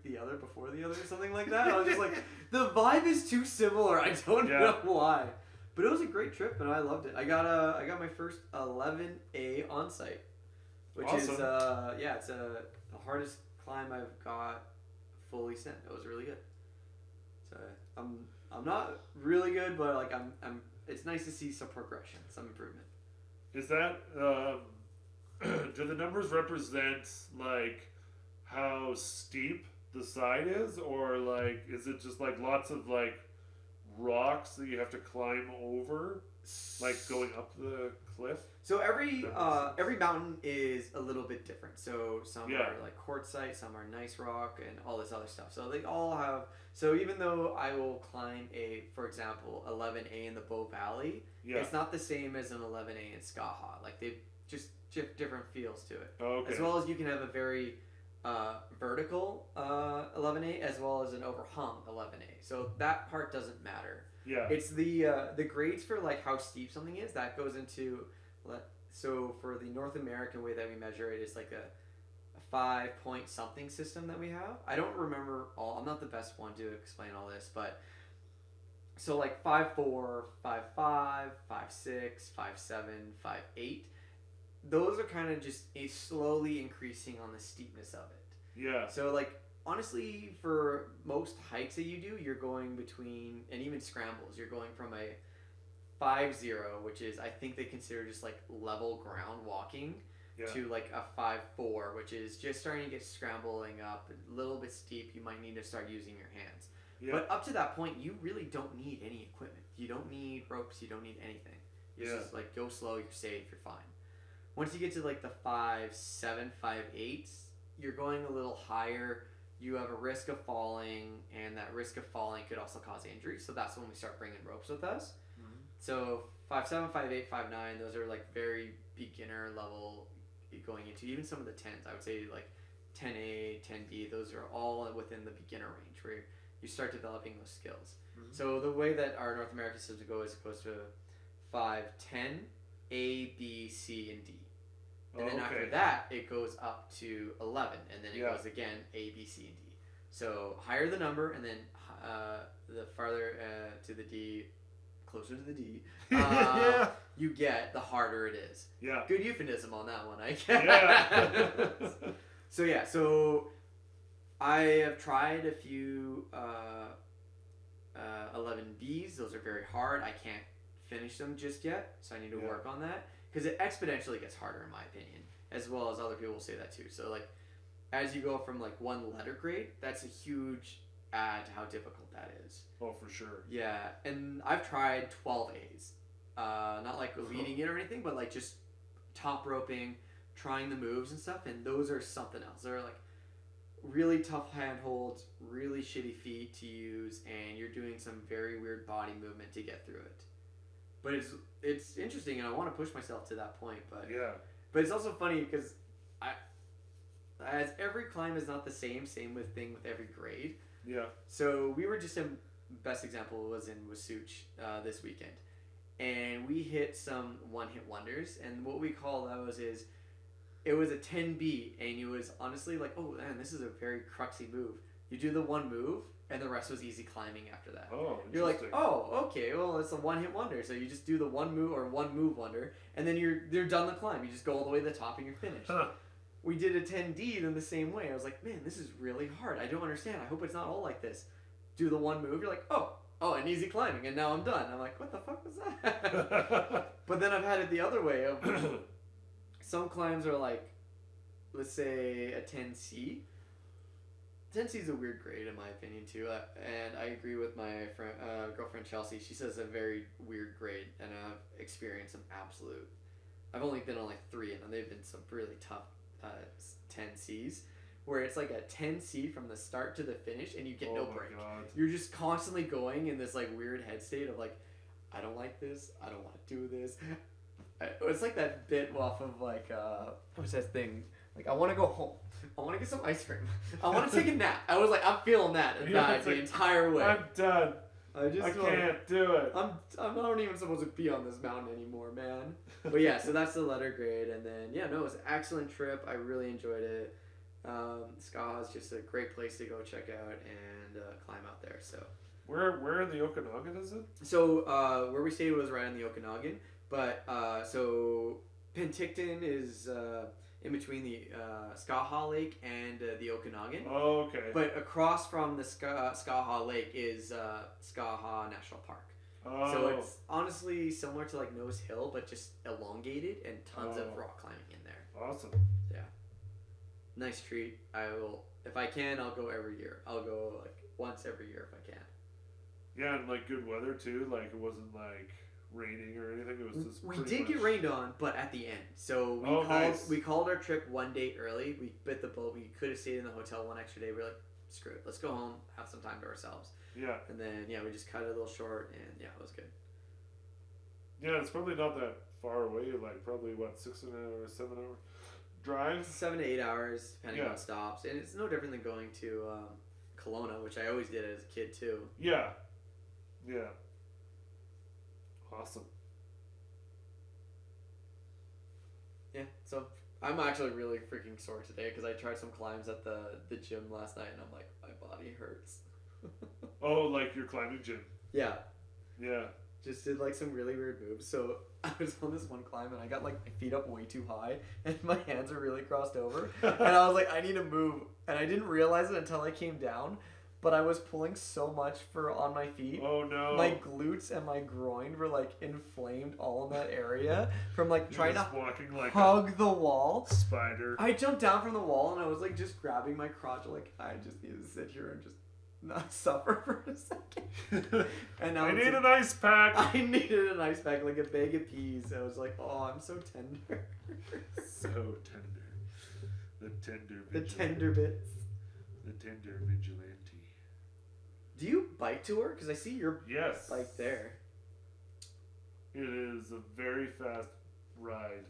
the other before the other or something like that? I was just like, the vibe is too similar. I don't know why, but it was a great trip and I loved it. I got my first 11A on site, which awesome. is it's the hardest climb I've got fully sent. It was really good. So I'm not really good, but like I'm it's nice to see some progression, some improvement. Is that do the numbers represent like how steep the side is, or like is it just like lots of like rocks that you have to climb over, like going up the cliff? So every mountain is a little bit different. So some are like quartzite, some are nice rock, and all this other stuff. So they all have. So even though I will climb for example, 11A in the Bow Valley, it's not the same as an 11A in Skaha. Like they just different feels to it. Oh, okay. As well as you can have a very vertical 11A as well as an overhung 11A. So that part doesn't matter. Yeah. It's the grades for like how steep something is that goes into. So for the North American way that we measure it is like a 5-point something system that we have. I don't remember all. I'm not the best one to explain all this, but so like 5-4, 5-5, 5-6, 5-7, 5-8. Those are kind of just slowly increasing on the steepness of it. Yeah. So like honestly, for most hikes that you do, you're going between, and even scrambles, you're going from a 5-0, which is I think they consider just like level ground walking, to like a 5-4, which is just starting to get scrambling up, a little bit steep. You might need to start using your hands. Yeah. But up to that point, you really don't need any equipment. You don't need ropes. You don't need anything. You just like go slow. You're safe. You're fine. Once you get to like the 5-7, 5-8, you're going a little higher. You have a risk of falling, and that risk of falling could also cause injury. So that's when we start bringing ropes with us. Mm-hmm. So 5-7, 5-8, 5-9, those are like very beginner level going into even some of the 10s. I would say like 10A, 10B, those are all within the beginner range where you start developing those skills. Mm-hmm. So the way that our North American system goes is opposed to 5-10, A, B, C, and D. And then after that, it goes up to 11, and then it goes again A, B, C, and D. So higher the number, and then the farther to the D, closer to the D, you get, the harder it is. Yeah. Good euphemism on that one, I guess. Yeah. So I have tried a few 11Bs. Those are very hard. I can't finish them just yet, so I need to work on that. Because it exponentially gets harder, in my opinion, as well as other people will say that too. So, like, as you go from, like, one letter grade, that's a huge add to how difficult that is. Oh, for sure. Yeah, and I've tried 12 A's. Not, like, leading it or anything, but, like, just top roping, trying the moves and stuff, and those are something else. They're, like, really tough handholds, really shitty feet to use, and you're doing some very weird body movement to get through it. But it's interesting, and I want to push myself to that point. But it's also funny because as every climb is not the same with every grade. Yeah. So we were just best example was in Wasuch this weekend, and we hit some one-hit wonders, and what we call those is it was a 10B, and it was honestly like, oh man, this is a very cruxy move. You do the one move, and the rest was easy climbing after that. Oh, you're like, oh, okay, well, it's a one-hit wonder. So you just do the one move or one move wonder, and then you're done the climb. You just go all the way to the top, and you're finished. Huh. We did a 10D then the same way. I was like, man, this is really hard. I don't understand. I hope it's not all like this. Do the one move. You're like, oh, and easy climbing, and now I'm done. I'm like, what the fuck was that? But then I've had it the other way. Of some climbs are like, let's say a 10C. 10C is a weird grade in my opinion too, and I agree with my friend, girlfriend Chelsea. She says a very weird grade, and I've experienced some absolute. I've only been on like 3, and they've been some really tough 10Cs, where it's like a 10C from the start to the finish, and you get no break. God. You're just constantly going in this like weird head state of like, I don't like this. I don't want to do this. It's like that bit off of like what's that thing? Like, I want to go home. I want to get some ice cream. I want to take a nap. I was like, I'm feeling that the entire way. I'm done. I can't do it. I'm not even supposed to be on this mountain anymore, man. But yeah, so that's the letter grade, and then it was an excellent trip. I really enjoyed it. Skaha is just a great place to go check out and climb out there. So where in the Okanagan is it? So where we stayed was right on the Okanagan, but so Penticton is in between the Skaha Lake and the Okanagan. Oh, okay. But across from the Skaha Lake is Skaha National Park. Oh. So it's honestly similar to like Nose Hill, but just elongated and tons of rock climbing in there. Awesome. Yeah. Nice treat. I will, if I can, I'll go every year. I'll go like once every year if I can. Yeah, and like good weather too. Like it wasn't like raining or anything. It was just. We did get rained on, but at the end. So we called our trip one day early. We bit the bullet. We could have stayed in the hotel one extra day. We were like, screw it. Let's go home. Have some time to ourselves. Yeah. And then we just cut it a little short, and it was good. Yeah, it's probably not that far away. Like probably 6 or 7 hour drive. 7 to 8 hours, depending on stops, and it's no different than going to Kelowna, which I always did as a kid too. Yeah. Yeah. Awesome. Yeah, so I'm actually really freaking sore today because I tried some climbs at the gym last night and I'm like, my body hurts. Oh, like your climbing gym. Yeah, Yeah. just did like some really weird moves. So I was on this one climb and I got like my feet up way too high and my hands are really crossed over. And I was like, I need to move. And I didn't realize it until I came down. But I was pulling so much on my feet. Oh no. My glutes and my groin were like inflamed all in that area from like You're trying to just walking like hug the wall. a spider. I jumped down from the wall and I was like just grabbing my crotch like I just need to sit here and just not suffer for a second. And now I it's need like- an ice pack. I needed an ice pack, like a bag of peas. I was like, oh, I'm so tender. So tender. The tender The vigilante. tender bits. The tender vigilante. Do you bike to work? Because I see your Yes. bike there. It is a very fast ride.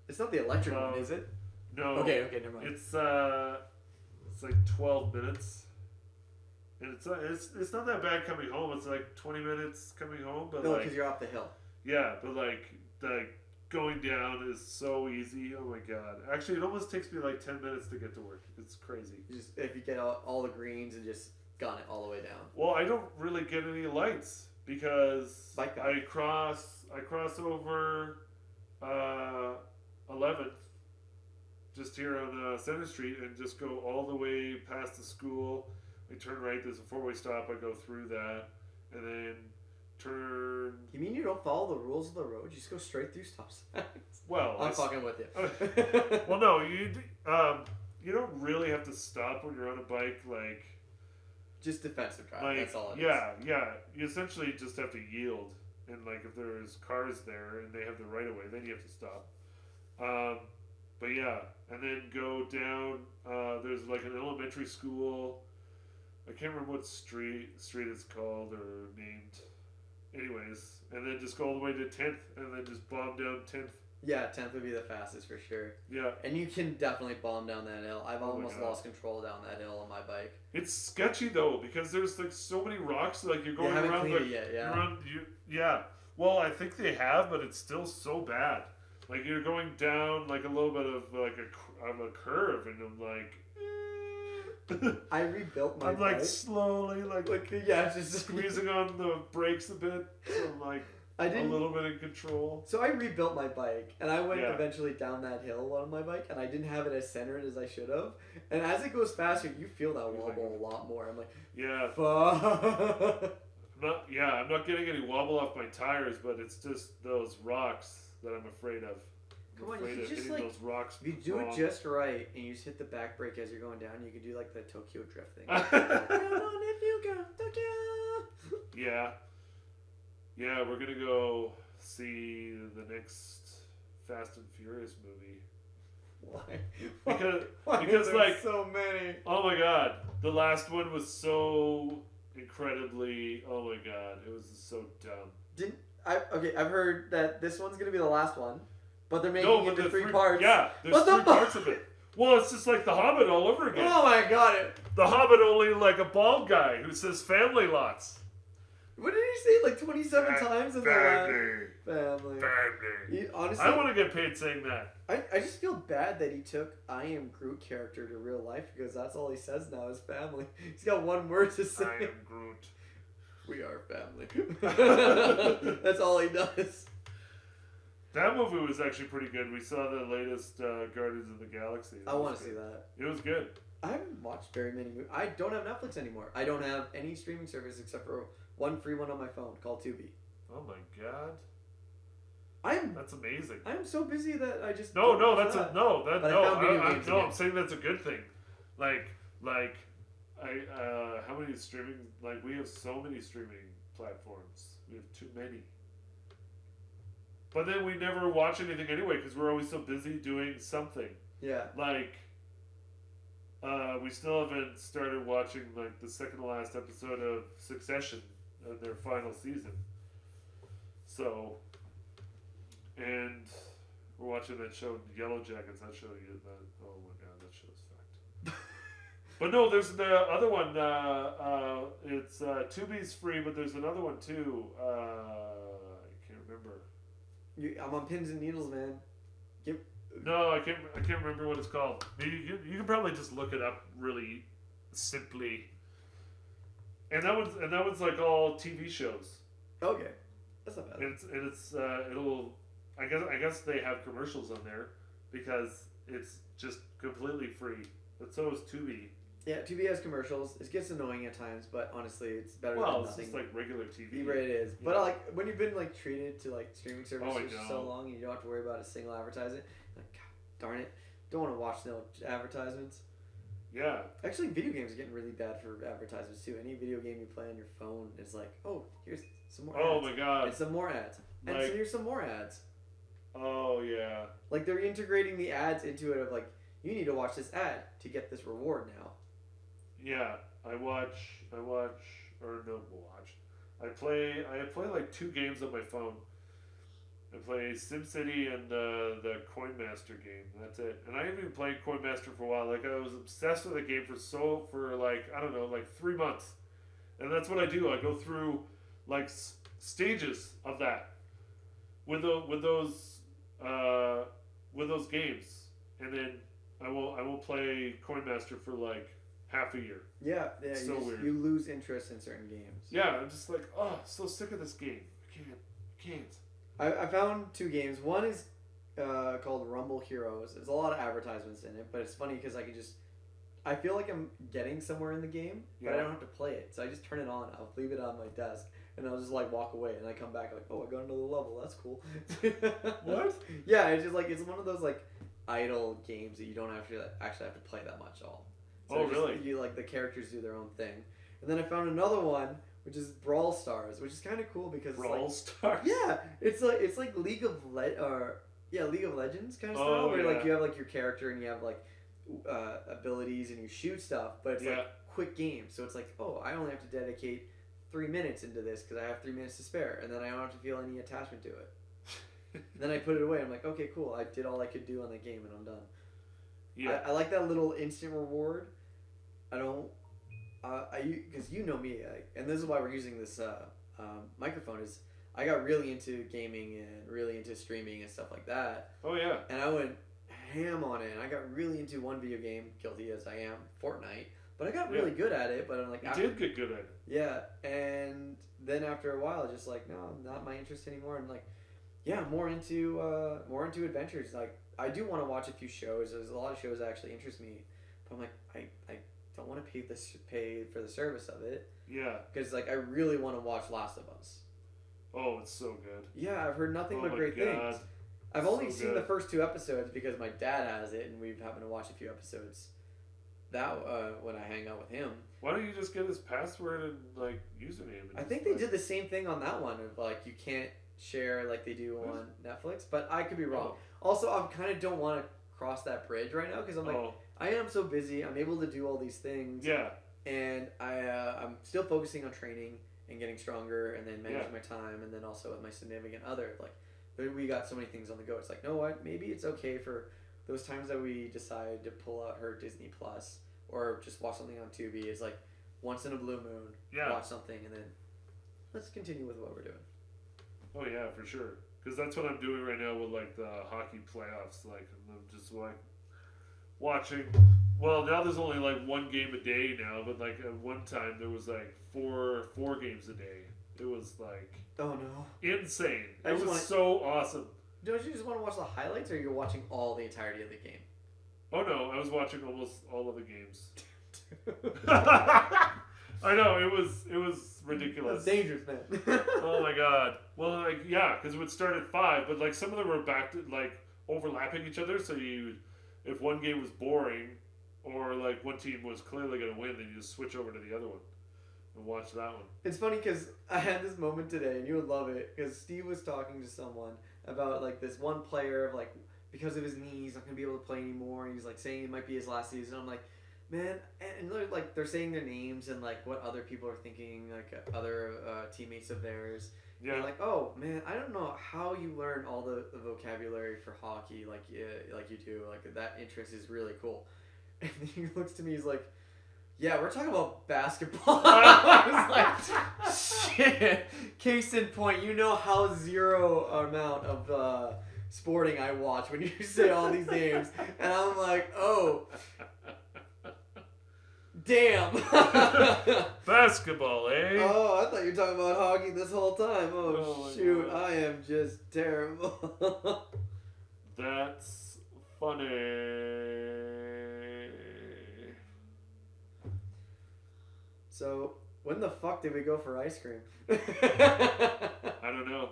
It's not the electric one, No. is it? No. Okay, never mind. It's like 12 minutes. And it's not that bad coming home. It's like 20 minutes coming home, but No, like because you're up the hill. yeah, but like the going down is so easy. Oh my god. Actually, it almost takes me like 10 minutes to get to work. It's crazy. You just if you get all the greens and just gun it all the way down. Well, I don't really get any lights because Bike path. I cross over 11th just here on Center Street and just go all the way past the school. I turn right. There's a 4-way stop. I go through that and then turn. You mean you don't follow the rules of the road? You just go straight through stop signs? Well, I'm fucking with you. well, no, you don't really have to stop when you're on a bike, like. Just defensive driving. Like, That's all it is. yeah. You essentially just have to yield, and like if there's cars there and they have the right of way, then you have to stop. But yeah, and then go down. There's like an elementary school. I can't remember what street it's called or named. Anyways, and then just go all the way to 10th, and then just bomb down 10th. Yeah, 10th would be the fastest for sure. Yeah, And you can definitely bomb down that hill. I've Oh my almost God. lost control down that hill on my bike. it's sketchy though because there's like so many rocks. Like you're They going haven't around cleaned like it yet, yeah. around you. Yeah. Well, I think they have, but it's still so bad. Like you're going down like a little bit of like a curve, and I'm like. I rebuilt my I'm like bike. slowly like Yeah, it's just squeezing on the brakes a bit, so I'm like I a didn't. little bit in control. So I rebuilt my bike, and I went Yeah. eventually down that hill on my bike, and I didn't have it as centered as I should have. And as it goes faster, you feel that wobble a lot more. I'm like, Yeah, fuck. I'm not getting any wobble off my tires, but it's just those rocks that I'm afraid of. I'm Come on, you afraid can of just, hitting like, those rocks. If you do wrong. it just right, and you just hit the back brake as you're going down, you can do like the Tokyo drift thing. Come on, if you go Tokyo. Yeah, we're gonna go see the next Fast and Furious movie. Why? Because Why because are there like so many. oh my god, the last one was so incredibly oh my god, it was so dumb. I've heard that this one's gonna be the last one, but they're making No, it but into the three parts. Yeah, there's What the 3 fuck? parts of it. Well, it's just like The Hobbit all over again. Oh my god! The Hobbit only like a bald guy who says family lots. What did he say? Like 27 times in the last Family. family. Family. He, honestly, I want to get paid saying that. I just feel bad that he took I am Groot character to real life because that's all he says now is family. He's got one word to say. I am Groot. We are family. That's all he does. That movie was actually pretty good. We saw the latest Guardians of the Galaxy. I want to see that. It was good. I haven't watched very many movies. I don't have Netflix anymore. I don't have any streaming service except for one free one on my phone called Tubi. Oh my god, I'm that's amazing. so busy that I just No, don't no, watch that's that. a no. That But I no. found video I, games no, again. I'm saying that's a good thing. Like I how many streaming? Like we have so many streaming platforms. We have too many. But then we never watch anything anyway because we're always so busy doing something. Yeah. Like, we still haven't started watching like the second to last episode of Succession, their final season. So, and we're watching that show Yellow Jackets. That show you that. Oh my god, that show's fucked. But no, there's the other one. It's Tubi's free, but there's another one too. I can't remember. I'm on pins and needles, man. No, I can't remember what it's called. You can probably just look it up really simply. And that was like all TV shows. Okay, that's not bad. It'll I guess they have commercials on there because it's just completely free. But so is Tubi. Yeah, Tubi has commercials. It gets annoying at times, but honestly, it's better Well, than it's nothing. just like regular TV. Right, it is. Yeah. But like when you've been like treated to like streaming services I for so know. long, and you don't have to worry about a single advertisement. Like, God darn it, don't want to watch no advertisements. Yeah. Actually, video games are getting really bad for advertisements too. Any video game you play on your phone is like, oh, here's some more. Oh ads. my God. And some more ads. And Like- so here's some more ads. Oh yeah. Like they're integrating the ads into it of like, you need to watch this ad to get this reward now. Yeah. I play like 2 games on my phone. I play SimCity and the Coin Master game. That's it. And I haven't been playing Coin Master for a while. Like I was obsessed with the game for like I don't know, like 3 months. And that's what I do. I go through like stages of that with those games, and then I will play Coin Master for like half a year. Yeah, So weird. you lose interest in certain games. Yeah, I'm just like, oh, so sick of this game. I can't. I found 2 games. One is called Rumble Heroes. There's a lot of advertisements in it, but it's funny because I feel like I'm getting somewhere in the game, but I Yeah. don't have to play it. So I just turn it on. I'll leave it on my desk, and I'll just like walk away, and I come back like, oh, I got another level. That's cool. What? Yeah, it's just like it's one of those like idle games that you don't actually have to play that much at all. So Oh, just, really? You like the characters do their own thing, and then I found another one which is Brawl Stars, which is kind of cool because Brawl Stars? yeah, it's like League of Legends kind of style Oh, where yeah. like you have like your character and you have like abilities and you shoot stuff, but it's Yeah. like quick games. So it's like, oh, I only have to dedicate 3 minutes into this because I have 3 minutes to spare, and then I don't have to feel any attachment to it. Then I put it away. I'm like, okay, cool. I did all I could do on that game, and I'm done. Yeah. I like that little instant reward. I don't. Because you know me, and this is why we're using this microphone. Is I got really into gaming and really into streaming and stuff like that, Oh yeah. and I went ham on it. And I got really into one video game, guilty as I am, Fortnite. But I got really good at it. But I'm like, You did get good at it. yeah. And then after a while, just like, no, not my interest anymore. And like, yeah, more into adventures. Like, I do want to watch a few shows. There's a lot of shows that actually interest me, but I'm like, I don't want to pay for the service of it Yeah. because like I really want to watch Last of Us. Oh, it's so good. Yeah, I've heard nothing Oh but my great God. things. I've only So seen the good. first 2 episodes because my dad has it, and we've happened to watch a few episodes. That when I hang out with him. Why don't you just get his password and like username? And I just, think they like- did the same thing on that one of like you can't share like they do on Netflix, but I could be wrong. Also, I kind of don't want to cross that bridge right now because I'm like, Oh, I am so busy. I'm able to do all these things, yeah. and I'm still focusing on training and getting stronger, and then managing Yeah. my time, and then also with my significant other. Like, we got so many things on the go. It's like, no, what? Maybe it's okay for those times that we decide to pull out her Disney Plus or just watch something on Tubi. Is like once in a blue moon, Yeah. watch something, and then let's continue with what we're doing. Oh yeah, for sure. Because that's what I'm doing right now with like the hockey playoffs. Like I'm just like watching. Well, now there's only like 1 game a day now, but like at one time there was like four games a day. It was like Oh no. insane. I It just was wanna- so awesome. Don't you just want to watch the highlights, or you're watching all the entirety of the game? Oh no, I was watching almost all of the games. I know it was ridiculous. That's dangerous, man. Oh my god. Well, like yeah, because it would start at 5, but like some of them were back to like overlapping each other. So if one game was boring, or like one team was clearly gonna win, then you just switch over to the other one and watch that one. It's funny because I had this moment today, and you would love it, because Steve was talking to someone about like this one player of like because of his knee, he's not gonna be able to play anymore. And he's like saying it might be his last season. I'm like, man, and they're saying their names and like what other people are thinking, like other teammates of theirs. Yeah. And like, oh man, I don't know how you learn all the vocabulary for hockey like you do. Like that interest is really cool. And he looks to me, he's like, yeah, we're talking about basketball. I was like, shit. Case in point, you know how zero amount of sporting I watch when you say all these names, and I'm like, oh, damn. Basketball, eh? Oh, I thought you were talking about hockey this whole time. Oh Oh, my shoot, God. I am just terrible. That's funny. So, when the fuck did we go for ice cream? I don't know.